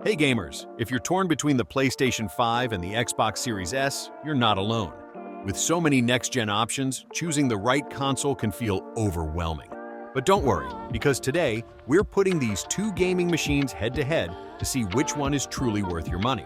Hey gamers, if you're torn between the PlayStation 5 and the Xbox Series S, you're not alone. With so many next-gen options, choosing the right console can feel overwhelming. But don't worry, because today, we're putting these two gaming machines head-to-head to see which one is truly worth your money.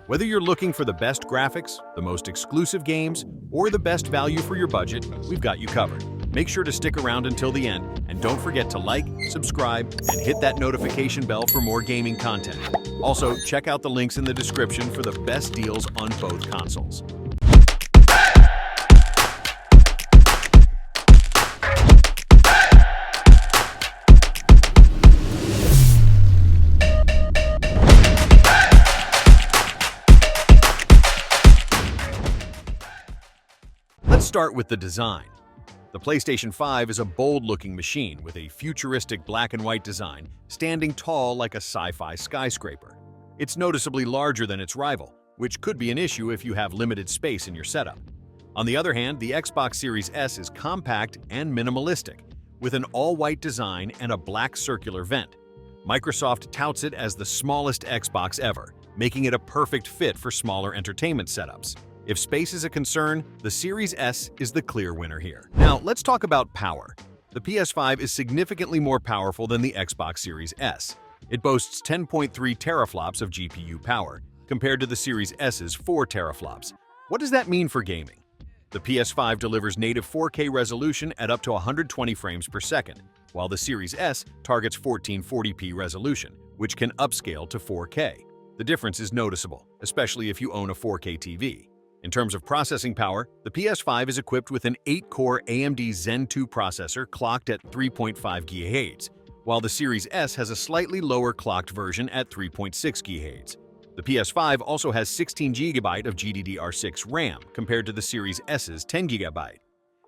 Whether you're looking for the best graphics, the most exclusive games, or the best value for your budget, we've got you covered. Make sure to stick around until the end, and don't forget to like, subscribe, and hit that notification bell for more gaming content. Also, check out the links in the description for the best deals on both consoles. Let's start with the design. The PlayStation 5 is a bold-looking machine with a futuristic black and white design, standing tall like a sci-fi skyscraper. It's noticeably larger than its rival, which could be an issue if you have limited space in your setup. On the other hand, the Xbox Series S is compact and minimalistic, with an all-white design and a black circular vent. Microsoft touts it as the smallest Xbox ever, making it a perfect fit for smaller entertainment setups. If space is a concern, the Series S is the clear winner here. Now, let's talk about power. The PS5 is significantly more powerful than the Xbox Series S. It boasts 10.3 teraflops of GPU power, compared to the Series S's 4 teraflops. What does that mean for gaming? The PS5 delivers native 4K resolution at up to 120 frames per second, while the Series S targets 1440p resolution, which can upscale to 4K. The difference is noticeable, especially if you own a 4K TV. In terms of processing power, the PS5 is equipped with an 8-core AMD Zen 2 processor clocked at 3.5 GHz, while the Series S has a slightly lower clocked version at 3.6 GHz. The PS5 also has 16 GB of GDDR6 RAM compared to the Series S's 10 GB.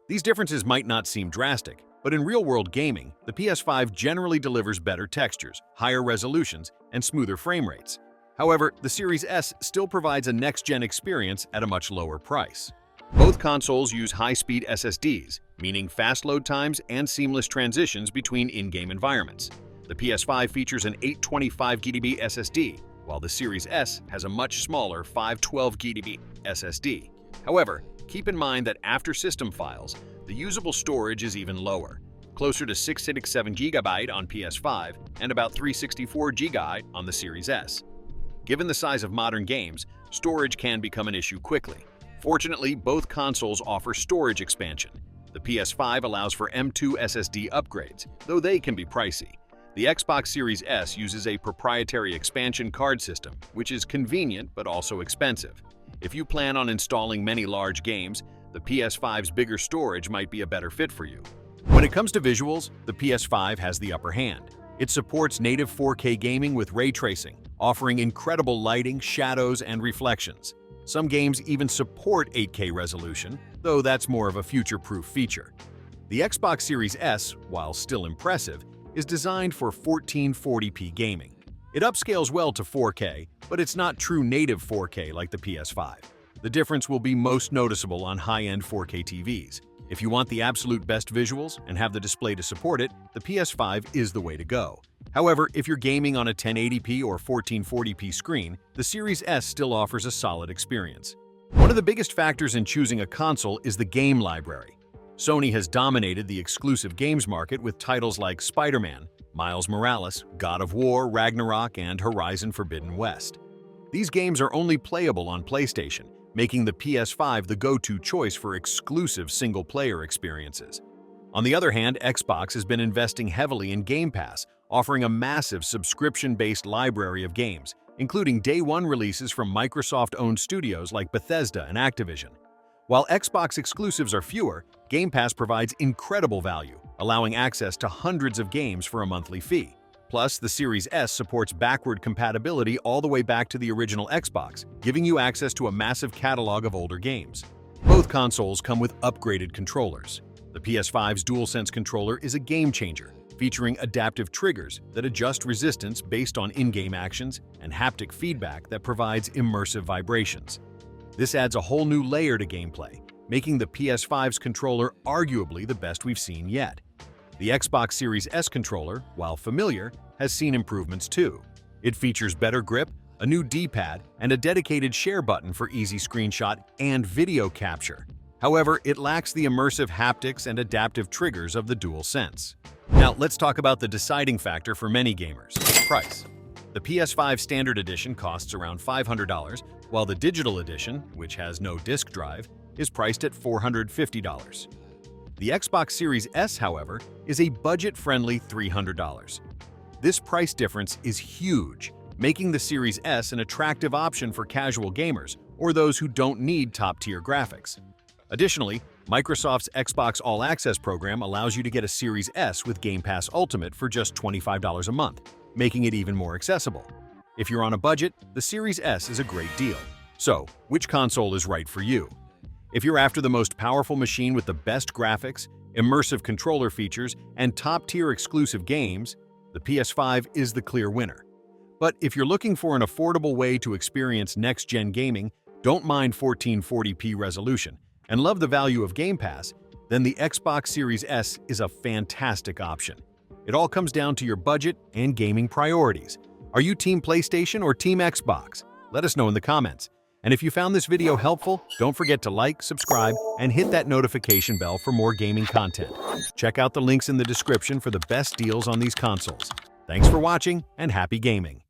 These differences might not seem drastic, but in real-world gaming, the PS5 generally delivers better textures, higher resolutions, and smoother frame rates. However, the Series S still provides a next-gen experience at a much lower price. Both consoles use high-speed SSDs, meaning fast load times and seamless transitions between in-game environments. The PS5 features an 825 GB SSD, while the Series S has a much smaller 512 GB SSD. However, keep in mind that after system files, the usable storage is even lower, closer to 667 GB on PS5 and about 364 GB on the Series S. Given the size of modern games, storage can become an issue quickly. Fortunately, both consoles offer storage expansion. The PS5 allows for M.2 SSD upgrades, though they can be pricey. The Xbox Series S uses a proprietary expansion card system, which is convenient but also expensive. If you plan on installing many large games, the PS5's bigger storage might be a better fit for you. When it comes to visuals, the PS5 has the upper hand. It supports native 4K gaming with ray tracing, offering incredible lighting, shadows, and reflections. Some games even support 8K resolution, though that's more of a future-proof feature. The Xbox Series S, while still impressive, is designed for 1440p gaming. It upscales well to 4K, but it's not true native 4K like the PS5. The difference will be most noticeable on high-end 4K TVs. If you want the absolute best visuals and have the display to support it, the PS5 is the way to go. However, if you're gaming on a 1080p or 1440p screen, the Series S still offers a solid experience. One of the biggest factors in choosing a console is the game library. Sony has dominated the exclusive games market with titles like Spider-Man, Miles Morales, God of War, Ragnarok, and Horizon Forbidden West. These games are only playable on PlayStation, making the PS5 the go-to choice for exclusive single-player experiences. On the other hand, Xbox has been investing heavily in Game Pass, offering a massive subscription-based library of games, including day-one releases from Microsoft-owned studios like Bethesda and Activision. While Xbox exclusives are fewer, Game Pass provides incredible value, allowing access to hundreds of games for a monthly fee. Plus, the Series S supports backward compatibility all the way back to the original Xbox, giving you access to a massive catalog of older games. Both consoles come with upgraded controllers. The PS5's DualSense controller is a game-changer, featuring adaptive triggers that adjust resistance based on in-game actions and haptic feedback that provides immersive vibrations. This adds a whole new layer to gameplay, making the PS5's controller arguably the best we've seen yet. The Xbox Series S controller, while familiar, has seen improvements too. It features better grip, a new D-pad, and a dedicated share button for easy screenshot and video capture. However, it lacks the immersive haptics and adaptive triggers of the DualSense. Now, let's talk about the deciding factor for many gamers: price. The PS5 Standard Edition costs around $500, while the Digital Edition, which has no disc drive, is priced at $450. The Xbox Series S, however, is a budget-friendly $300. This price difference is huge, making the Series S an attractive option for casual gamers or those who don't need top-tier graphics. Additionally, Microsoft's Xbox All Access program allows you to get a Series S with Game Pass Ultimate for just $25 a month, making it even more accessible. If you're on a budget, the Series S is a great deal. So, which console is right for you? If you're after the most powerful machine with the best graphics, immersive controller features, and top-tier exclusive games, the PS5 is the clear winner. But if you're looking for an affordable way to experience next-gen gaming, don't mind 1440p resolution, and love the value of Game Pass, then the Xbox Series S is a fantastic option. It all comes down to your budget and gaming priorities. Are you Team PlayStation or Team Xbox? Let us know in the comments. And if you found this video helpful, don't forget to like, subscribe, and hit that notification bell for more gaming content. Check out the links in the description for the best deals on these consoles. Thanks for watching, and happy gaming!